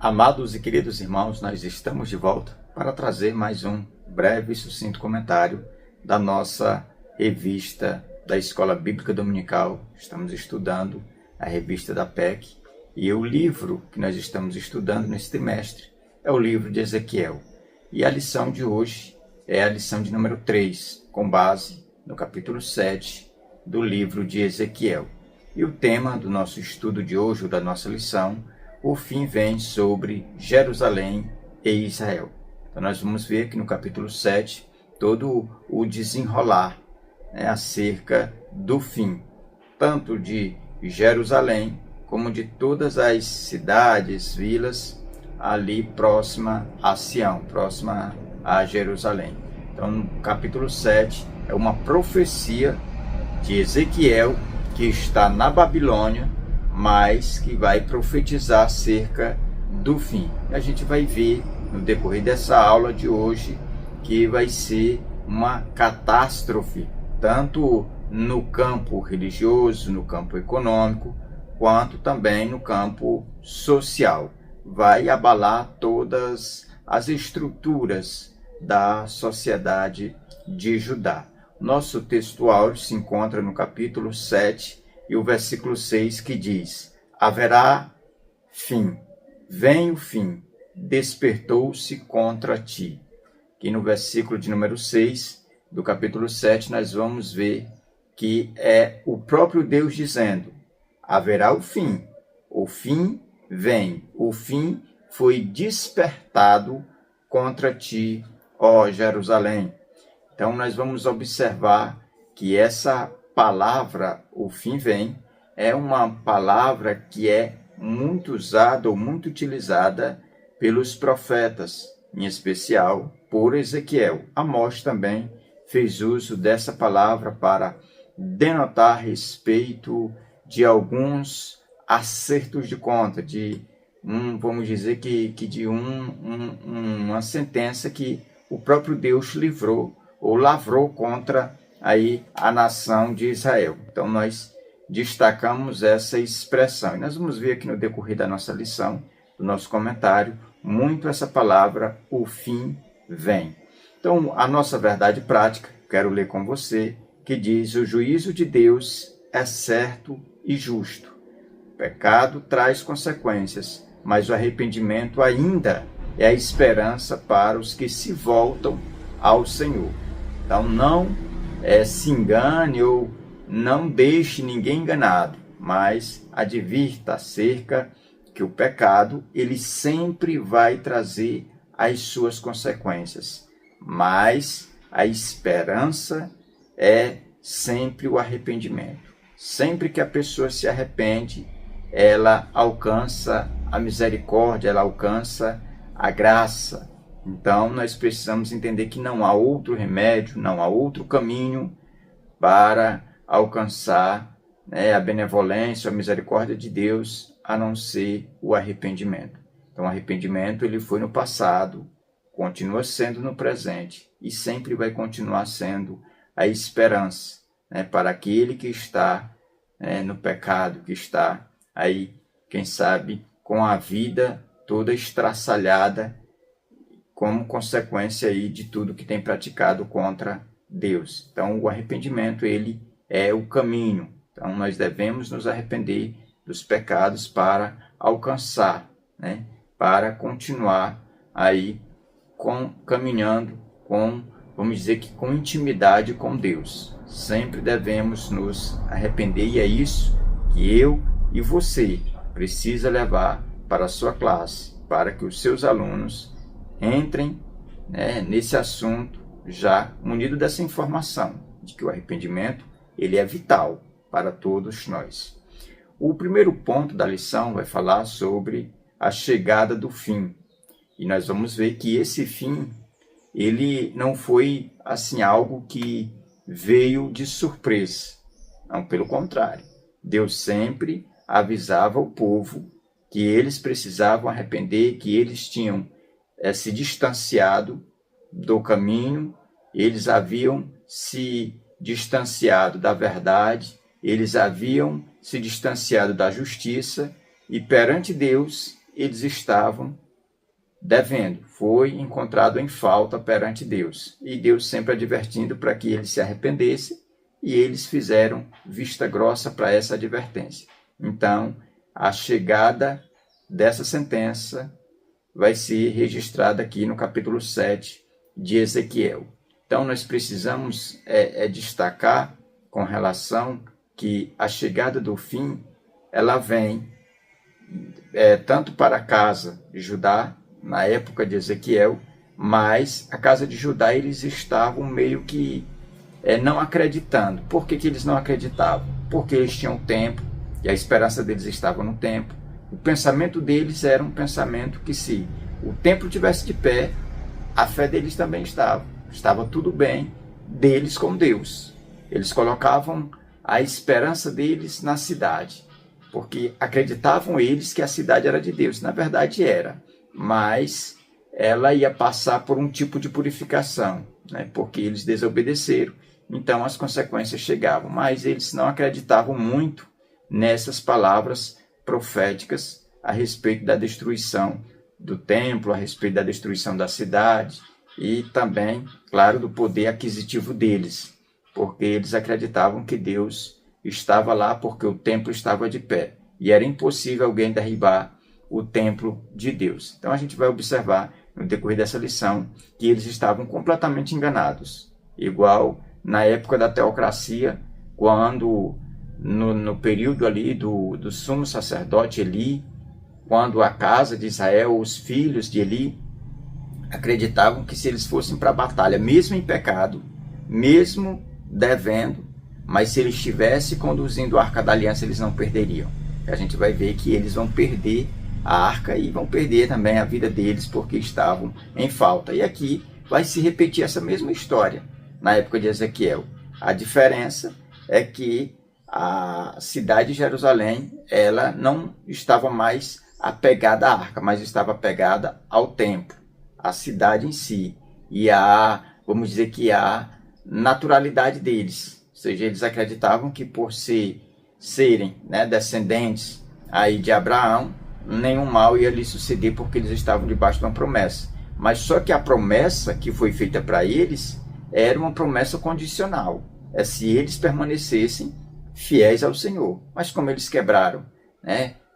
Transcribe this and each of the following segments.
Amados e queridos irmãos, nós estamos de volta para trazer mais um breve e sucinto comentário da nossa revista da Escola Bíblica Dominical. Estamos estudando a revista da PEC e o livro que nós estamos estudando nesse trimestre é o livro de Ezequiel. E a lição de hoje é a lição de número 3, com base no capítulo 7 do livro de Ezequiel. E o tema do nosso estudo de hoje, ou da nossa lição, o fim vem sobre Jerusalém e Israel. Então nós vamos ver aqui no capítulo 7 todo o desenrolar acerca do fim, tanto de Jerusalém como de todas as cidades, vilas ali próxima a Sião, próxima a Jerusalém. Então no capítulo 7 é uma profecia de Ezequiel que está na Babilônia, mas que vai profetizar acerca do fim. A gente vai ver no decorrer dessa aula de hoje que vai ser uma catástrofe, tanto no campo religioso, no campo econômico, quanto também no campo social. Vai abalar todas as estruturas da sociedade de Judá. Nosso texto áureo se encontra no capítulo 7, e o versículo 6 que diz: haverá fim, vem o fim, despertou-se contra ti. Aqui no versículo de número 6 do capítulo 7 nós vamos ver que é o próprio Deus dizendo: haverá o fim vem, o fim foi despertado contra ti, ó Jerusalém. Então nós vamos observar que essa palavra, o fim vem, é uma palavra que é muito usada ou muito utilizada pelos profetas, em especial por Ezequiel. Amós também fez uso dessa palavra para denotar respeito de alguns acertos de conta, vamos dizer que de uma sentença que o próprio Deus livrou ou lavrou contra aí a nação de Israel. Então nós destacamos essa expressão. E nós vamos ver aqui no decorrer da nossa lição, do nosso comentário, muito essa palavra, o fim vem. Então a nossa verdade prática, quero ler com você, que diz: o juízo de Deus é certo e justo. O pecado traz consequências, mas o arrependimento ainda é a esperança para os que se voltam ao Senhor. Então não se engane ou não deixe ninguém enganado, mas advirta acerca que o pecado ele sempre vai trazer as suas consequências, mas a esperança é sempre o arrependimento. Sempre que a pessoa se arrepende, ela alcança a misericórdia, ela alcança a graça. Então, nós precisamos entender que não há outro remédio, não há outro caminho para alcançar a benevolência, a misericórdia de Deus, a não ser o arrependimento. Então, o arrependimento ele foi no passado, continua sendo no presente e sempre vai continuar sendo a esperança para aquele que está no pecado, que está aí, quem sabe, com a vida toda estraçalhada, como consequência aí de tudo que tem praticado contra Deus. Então, o arrependimento, ele é o caminho. Então, nós devemos nos arrepender dos pecados para alcançar, para continuar aí caminhando vamos dizer que com intimidade com Deus. Sempre devemos nos arrepender e é isso que eu e você precisa levar para a sua classe, para que os seus alunos entrem nesse assunto já munido dessa informação de que o arrependimento ele é vital para todos nós. O primeiro ponto da lição vai falar sobre a chegada do fim. E nós vamos ver que esse fim ele não foi assim algo que veio de surpresa. Não, pelo contrário. Deus sempre avisava o povo que eles precisavam arrepender, que eles tinham se distanciado do caminho, eles haviam se distanciado da verdade, eles haviam se distanciado da justiça e perante Deus eles estavam devendo, foi encontrado em falta perante Deus. E Deus sempre advertindo para que eles se arrependessem, e eles fizeram vista grossa para essa advertência. Então, a chegada dessa sentença vai ser registrada aqui no capítulo 7 de Ezequiel. Então, nós precisamos destacar com relação que a chegada do fim, ela vem tanto para a casa de Judá, na época de Ezequiel, mas a casa de Judá eles estavam meio que não acreditando. Por que eles não acreditavam? Porque eles tinham tempo, e a esperança deles estava no tempo. O pensamento deles era um pensamento que, se o templo tivesse de pé, a fé deles também estava tudo bem deles com Deus. Eles colocavam a esperança deles na cidade, porque acreditavam eles que a cidade era de Deus. Na verdade era, mas ela ia passar por um tipo de purificação, né? Porque eles desobedeceram, então as consequências chegavam. Mas eles não acreditavam muito nessas palavras proféticas a respeito da destruição do templo, a respeito da destruição da cidade e também, claro, do poder aquisitivo deles, porque eles acreditavam que Deus estava lá porque o templo estava de pé e era impossível alguém derribar o templo de Deus. Então a gente vai observar no decorrer dessa lição que eles estavam completamente enganados, igual na época da teocracia, quando no período ali do sumo sacerdote Eli, quando a casa de Israel, os filhos de Eli, acreditavam que se eles fossem para a batalha, mesmo em pecado, mesmo devendo, mas se eles estivessem conduzindo a Arca da Aliança, eles não perderiam. A gente vai ver que eles vão perder a arca e vão perder também a vida deles porque estavam em falta. E aqui vai se repetir essa mesma história na época de Ezequiel. A diferença é que a cidade de Jerusalém, ela não estava mais apegada à arca, mas estava apegada ao templo, à cidade em si, e vamos dizer que a naturalidade deles. Ou seja, eles acreditavam que por serem descendentes aí de Abraão, nenhum mal ia lhes suceder porque eles estavam debaixo de uma promessa. Mas só que a promessa que foi feita para eles era uma promessa condicional. É se eles permanecessem fiéis ao Senhor. Mas como eles quebraram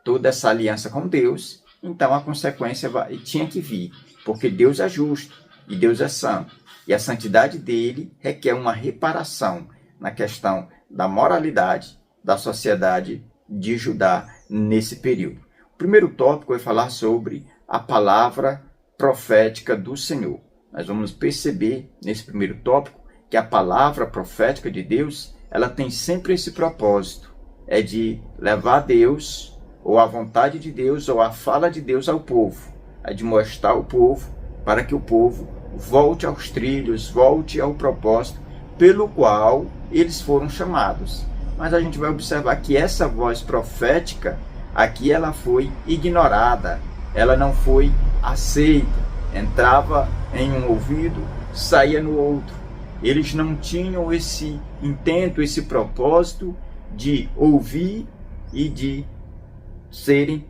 toda essa aliança com Deus, então a consequência tinha que vir. Porque Deus é justo e Deus é santo. E a santidade dele requer uma reparação na questão da moralidade da sociedade de Judá nesse período. O primeiro tópico é falar sobre a palavra profética do Senhor. Nós vamos perceber nesse primeiro tópico que a palavra profética de Deus, ela tem sempre esse propósito, é de levar Deus, ou a vontade de Deus, ou a fala de Deus ao povo, é de mostrar ao povo para que o povo volte aos trilhos, volte ao propósito pelo qual eles foram chamados. Mas a gente vai observar que essa voz profética, aqui ela foi ignorada, ela não foi aceita, entrava em um ouvido, saía no outro. Eles não tinham esse intento, esse propósito de ouvir e de serem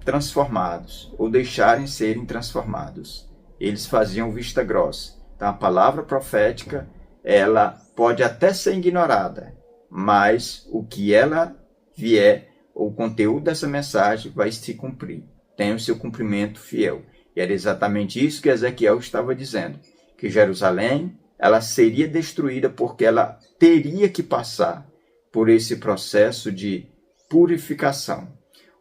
transformados, ou deixarem serem transformados. Eles faziam vista grossa. Então a palavra profética, ela pode até ser ignorada, mas o que ela vier, o conteúdo dessa mensagem vai se cumprir. Tem o seu cumprimento fiel. E era exatamente isso que Ezequiel estava dizendo, que Jerusalém, ela seria destruída porque ela teria que passar por esse processo de purificação.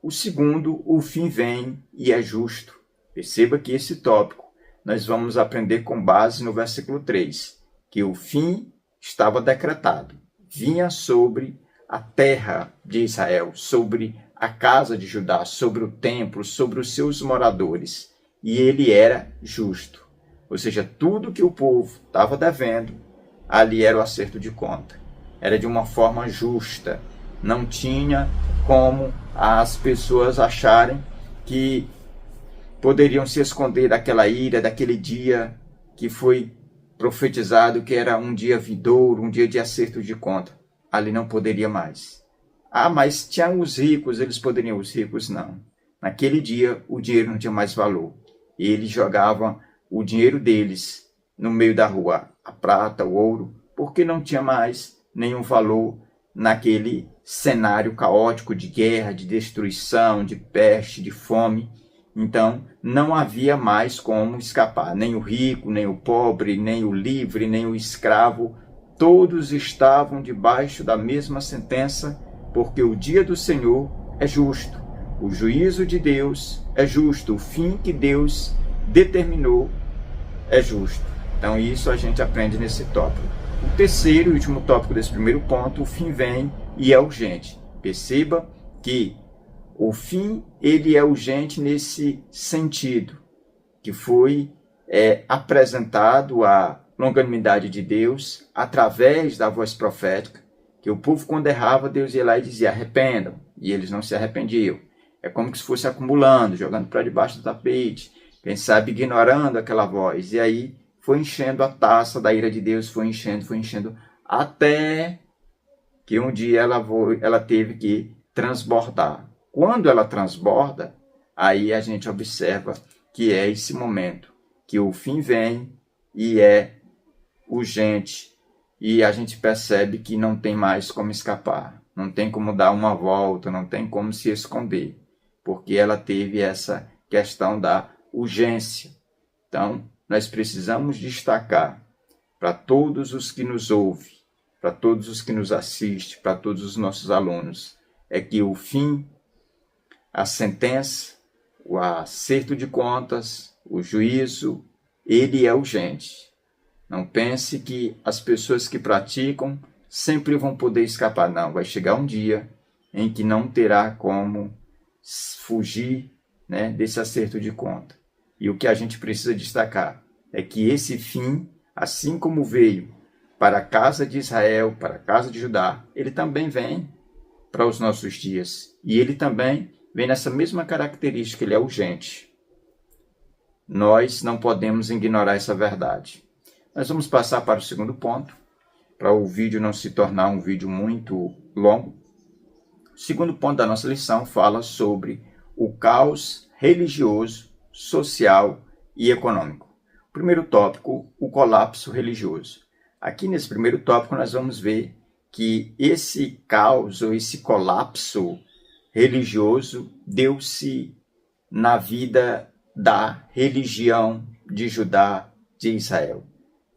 O segundo, o fim vem e é justo. Perceba que esse tópico nós vamos aprender com base no versículo 3, que o fim estava decretado. Vinha sobre a terra de Israel, sobre a casa de Judá, sobre o templo, sobre os seus moradores. E ele era justo. Ou seja, tudo que o povo estava devendo, ali era o acerto de conta. Era de uma forma justa. Não tinha como as pessoas acharem que poderiam se esconder daquela ira, daquele dia que foi profetizado, que era um dia vindouro, um dia de acerto de conta. Ali não poderia mais. Ah, mas tinha os ricos, eles poderiam, os ricos não. naquele dia o dinheiro não tinha mais valor. Eles jogavam o dinheiro deles no meio da rua, a prata, o ouro, porque não tinha mais nenhum valor naquele cenário caótico de guerra, de destruição, de peste, de fome. Então, não havia mais como escapar. Nem o rico, nem o pobre, nem o livre, nem o escravo. Todos estavam debaixo da mesma sentença, porque o dia do Senhor é justo. O juízo de Deus é justo. O fim que Deus determinou é justo. Então, isso a gente aprende nesse tópico. O terceiro e último tópico desse primeiro ponto, o fim vem e é urgente. Perceba que o fim, ele é urgente nesse sentido, que foi apresentado a longanimidade de Deus através da voz profética, que o povo quando errava, Deus ia lá e dizia, arrependam, e eles não se arrependiam. É como se fosse acumulando, jogando para debaixo do tapete, quem sabe ignorando aquela voz, e aí foi enchendo a taça da ira de Deus, foi enchendo, até que um dia ela teve que transbordar. Quando ela transborda, aí a gente observa que é esse momento, que o fim vem e é urgente, e a gente percebe que não tem mais como escapar, não tem como dar uma volta, não tem como se esconder, porque ela teve essa questão da urgência. Então, nós precisamos destacar para todos os que nos ouvem, para todos os que nos assistem, para todos os nossos alunos, é que o fim, a sentença, o acerto de contas, o juízo, ele é urgente. Não pense que as pessoas que praticam sempre vão poder escapar. Não, vai chegar um dia em que não terá como fugir, né, desse acerto de conta. E o que a gente precisa destacar é que esse fim, assim como veio para a casa de Israel, para a casa de Judá, ele também vem para os nossos dias. E ele também vem nessa mesma característica, ele é urgente. Nós não podemos ignorar essa verdade. Nós vamos passar para o segundo ponto, para o vídeo não se tornar um vídeo muito longo. O segundo ponto da nossa lição fala sobre o caos religioso, social e econômico. Primeiro tópico, o colapso religioso. Aqui nesse primeiro tópico nós vamos ver que esse caos ou esse colapso religioso deu-se na vida da religião de Judá, de Israel,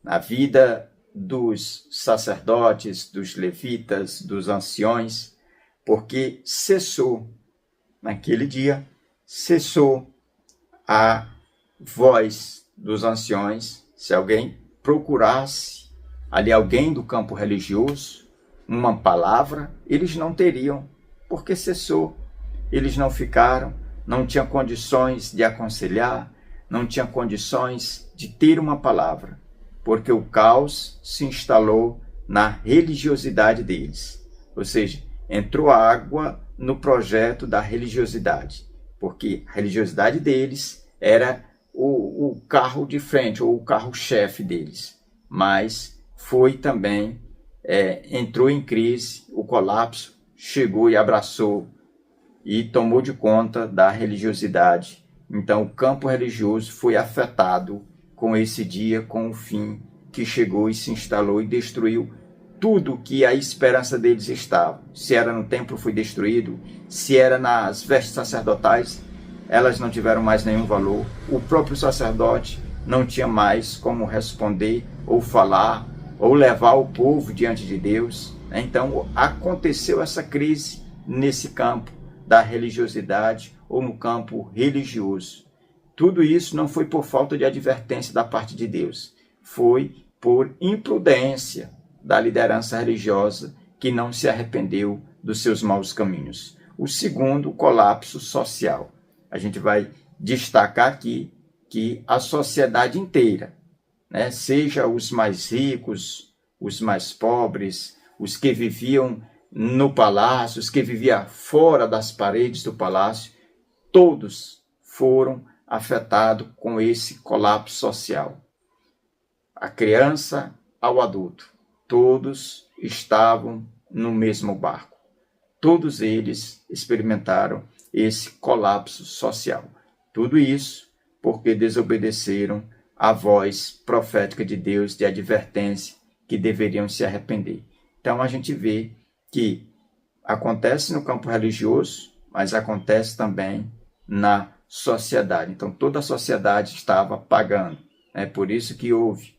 na vida dos sacerdotes, dos levitas, dos anciões, porque cessou, naquele dia, cessou a voz dos anciões. Se alguém procurasse ali alguém do campo religioso, uma palavra, eles não teriam, porque cessou. Eles não ficaram, não tinham condições de aconselhar, não tinham condições de ter uma palavra, porque o caos se instalou na religiosidade deles. Ou seja, entrou água no projeto da religiosidade, porque a religiosidade deles era o carro de frente, ou o carro-chefe deles. Mas foi também, entrou em crise, o colapso chegou e abraçou e tomou de conta da religiosidade. Então o campo religioso foi afetado com esse dia, com o fim que chegou e se instalou e destruiu tudo que a esperança deles estava. Se era no templo, foi destruído. Se era nas vestes sacerdotais, elas não tiveram mais nenhum valor. O próprio sacerdote não tinha mais como responder, ou falar, ou levar o povo diante de Deus. Então aconteceu essa crise nesse campo da religiosidade, ou no campo religioso. Tudo isso não foi por falta de advertência da parte de Deus. Foi por imprudência da liderança religiosa que não se arrependeu dos seus maus caminhos. O segundo, o colapso social. A gente vai destacar aqui que a sociedade inteira, né, seja os mais ricos, os mais pobres, os que viviam no palácio, os que viviam fora das paredes do palácio, todos foram afetados com esse colapso social. A criança ao adulto, todos estavam no mesmo barco. Todos eles experimentaram esse colapso social. Tudo isso porque desobedeceram a voz profética de Deus de advertência que deveriam se arrepender. Então a gente vê que acontece no campo religioso, mas acontece também na sociedade. Então toda a sociedade estava pagando. É por isso que houve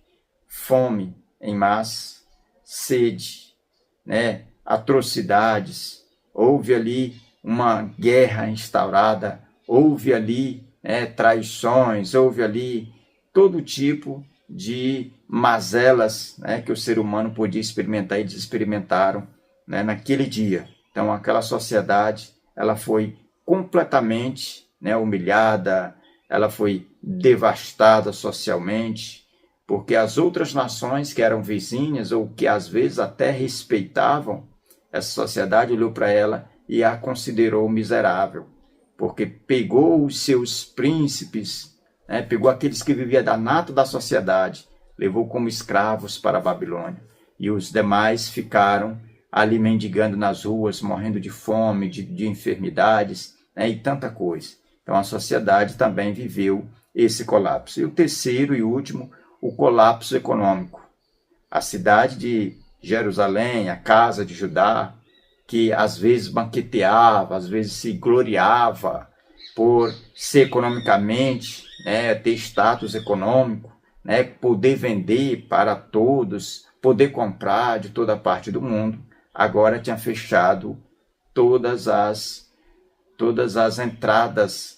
fome em massa, sede, atrocidades, houve ali uma guerra instaurada, houve ali traições, houve ali todo tipo de mazelas que o ser humano podia experimentar e eles experimentaram naquele dia. Então aquela sociedade ela foi completamente humilhada, ela foi devastada socialmente, porque as outras nações que eram vizinhas ou que às vezes até respeitavam essa sociedade, olhou para ela e a considerou miserável, porque pegou os seus príncipes, pegou aqueles que viviam da nata da sociedade, levou como escravos para a Babilônia, e os demais ficaram ali mendigando nas ruas, morrendo de fome, de enfermidades, e tanta coisa. Então a sociedade também viveu esse colapso. E o terceiro e último, o colapso econômico. A cidade de Jerusalém, a casa de Judá, que às vezes banqueteava, às vezes se gloriava por ser economicamente, ter status econômico, poder vender para todos, poder comprar de toda parte do mundo, agora tinha fechado todas as entradas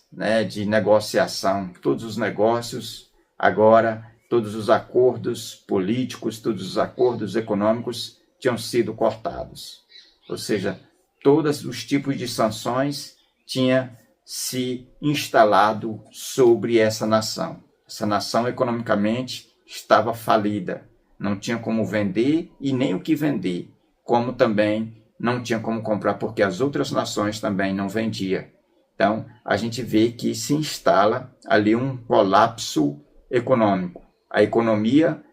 de negociação, todos os negócios, agora todos os acordos políticos, todos os acordos econômicos tinham sido cortados. Ou seja, todos os tipos de sanções tinham se instalado sobre essa nação. Essa nação economicamente estava falida, não tinha como vender e nem o que vender, como também não tinha como comprar, porque as outras nações também não vendiam. Então, a gente vê que se instala ali um colapso econômico. A economia,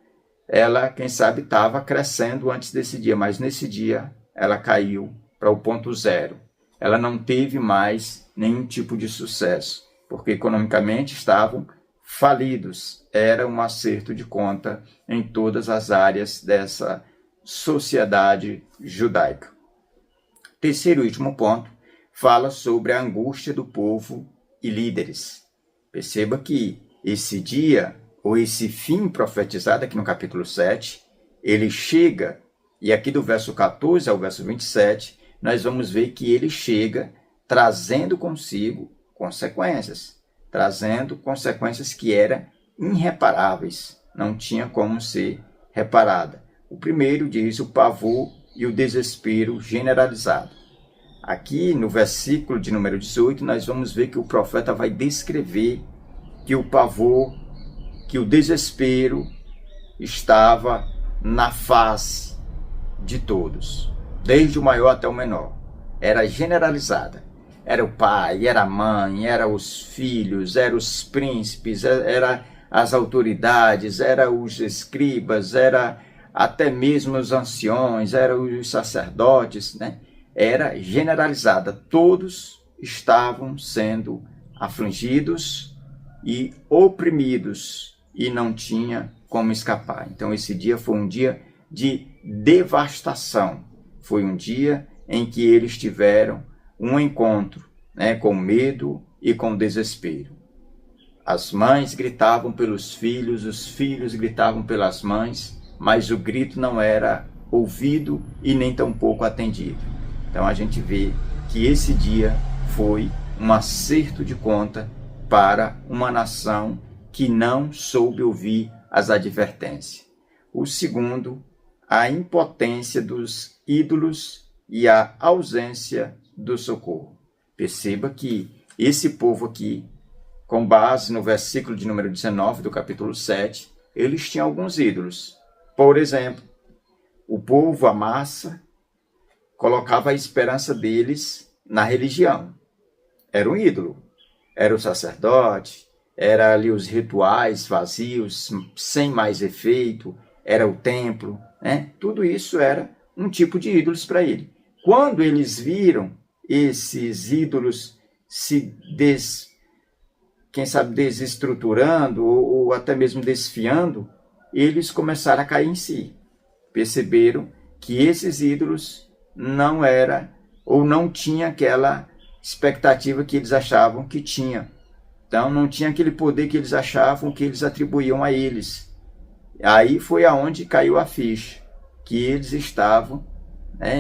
ela, quem sabe, estava crescendo antes desse dia, mas nesse dia ela caiu para o ponto zero. Ela não teve mais nenhum tipo de sucesso, porque economicamente estavam falidos. Era um acerto de conta em todas as áreas dessa sociedade judaica. Terceiro e último ponto, fala sobre a angústia do povo e líderes. Perceba que esse dia, ou esse fim profetizado aqui no capítulo 7, ele chega, e aqui do verso 14 ao verso 27, nós vamos ver que ele chega trazendo consigo consequências, trazendo consequências que eram irreparáveis, não tinha como ser reparada. O primeiro diz o pavor e o desespero generalizado. Aqui no versículo de número 18, nós vamos ver que o profeta vai descrever que o pavor, que o desespero estava na face de todos, desde o maior até o menor. Era generalizada. Era o pai, era a mãe, eram os filhos, eram os príncipes, eram as autoridades, eram os escribas, era até mesmo os anciões, eram os sacerdotes, Era generalizada. Todos estavam sendo afligidos e oprimidos e não tinha como escapar. Então esse dia foi um dia de devastação. Foi um dia em que eles tiveram um encontro com medo e com desespero. As mães gritavam pelos filhos, os filhos gritavam pelas mães, mas o grito não era ouvido e nem tampouco atendido. Então a gente vê que esse dia foi um acerto de conta para uma nação que não soube ouvir as advertências. O segundo, a impotência dos ídolos e a ausência do socorro. Perceba que esse povo aqui, com base no versículo de número 19 do capítulo 7, eles tinham alguns ídolos. Por exemplo, o povo, a massa, colocava a esperança deles na religião. Era um ídolo. Era o sacerdote, era ali os rituais vazios, sem mais efeito, era o templo, Tudo isso era um tipo de ídolos para ele. Quando eles viram esses ídolos quem sabe, desestruturando ou até mesmo desfiando, eles começaram a cair em si. Perceberam que esses ídolos não era ou não tinha aquela expectativa que eles achavam que tinha. Então não tinha aquele poder que eles achavam que eles atribuíam a eles. Aí foi aonde caiu a ficha, que eles estavam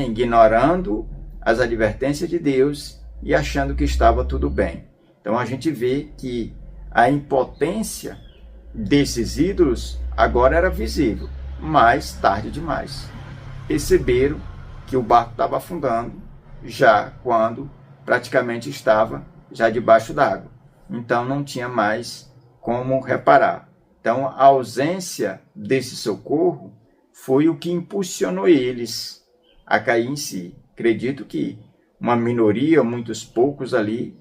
ignorando as advertências de Deus e achando que estava tudo bem. Então a gente vê que a impotência desses ídolos agora era visível, mas tarde demais. Perceberam que o barco estava afundando já quando praticamente estava já debaixo d'água. Então não tinha mais como reparar. Então a ausência desse socorro foi o que impulsionou eles a cair em si. Acredito que uma minoria, muitos poucos ali,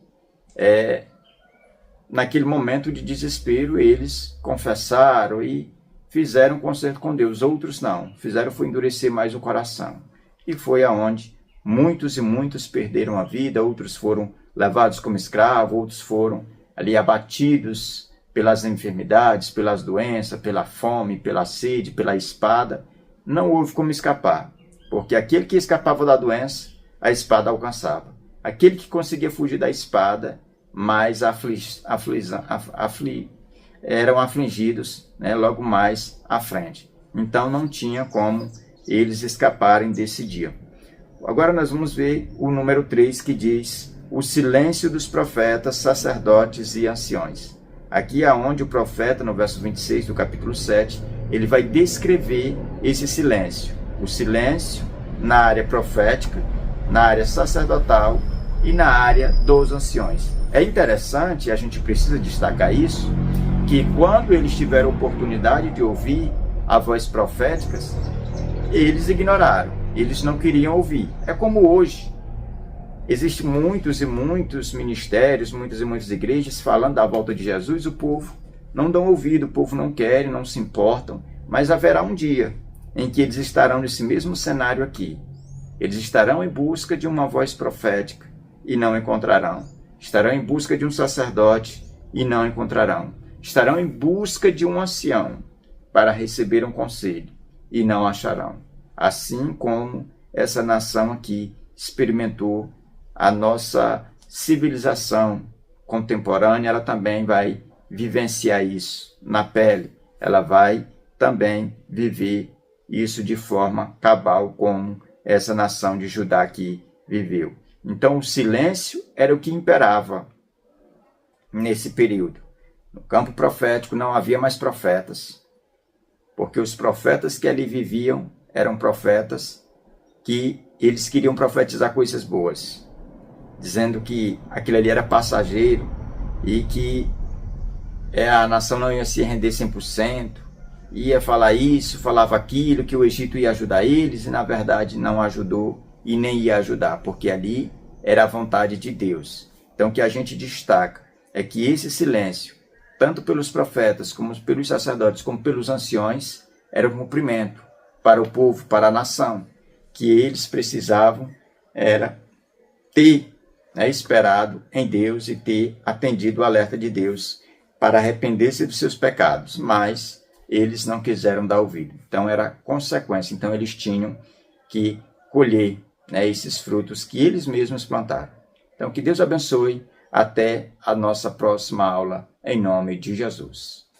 naquele momento de desespero, eles confessaram e fizeram conserto com Deus. Outros não, fizeram foi endurecer mais o coração. E foi aonde muitos e muitos perderam a vida, outros foram levados como escravos, outros foram ali abatidos pelas enfermidades, pelas doenças, pela fome, pela sede, pela espada. Não houve como escapar, porque aquele que escapava da doença, a espada alcançava. Aquele que conseguia fugir da espada, mais eram afligidos, logo mais à frente. Então não tinha como eles escaparem desse dia. Agora nós vamos ver o número 3, que diz: o silêncio dos profetas, sacerdotes e anciões. Aqui é onde o profeta, no verso 26 do capítulo 7, ele vai descrever esse silêncio. O silêncio na área profética, na área sacerdotal e na área dos anciões. É interessante, a gente precisa destacar isso, que quando eles tiveram oportunidade de ouvir a voz profética, eles ignoraram, eles não queriam ouvir. É como hoje. Existem muitos e muitos ministérios, muitas e muitas igrejas falando da volta de Jesus, o povo não dão ouvido, o povo não quer, não se importam, mas haverá um dia em que eles estarão nesse mesmo cenário aqui. Eles estarão em busca de uma voz profética e não encontrarão. Estarão em busca de um sacerdote e não encontrarão. Estarão em busca de um ancião para receber um conselho e não acharão. Assim como essa nação aqui experimentou, a nossa civilização contemporânea, ela também vai vivenciar isso na pele. Ela vai também viver isso de forma cabal, como essa nação de Judá aqui viveu. Então o silêncio era o que imperava nesse período. No campo profético não havia mais profetas, porque os profetas que ali viviam eram profetas que eles queriam profetizar coisas boas, dizendo que aquilo ali era passageiro e que a nação não ia se render 100%, ia falar isso, falava aquilo, que o Egito ia ajudar eles, e na verdade não ajudou e nem ia ajudar, porque ali era a vontade de Deus. Então o que a gente destaca é que esse silêncio, tanto pelos profetas, como pelos sacerdotes, como pelos anciões, era um cumprimento para o povo, para a nação, que eles precisavam era ter esperado em Deus e ter atendido o alerta de Deus para arrepender-se dos seus pecados, mas eles não quiseram dar ouvido. Então era consequência, então eles tinham que colher esses frutos que eles mesmos plantaram. Então que Deus abençoe, até a nossa próxima aula, em nome de Jesus.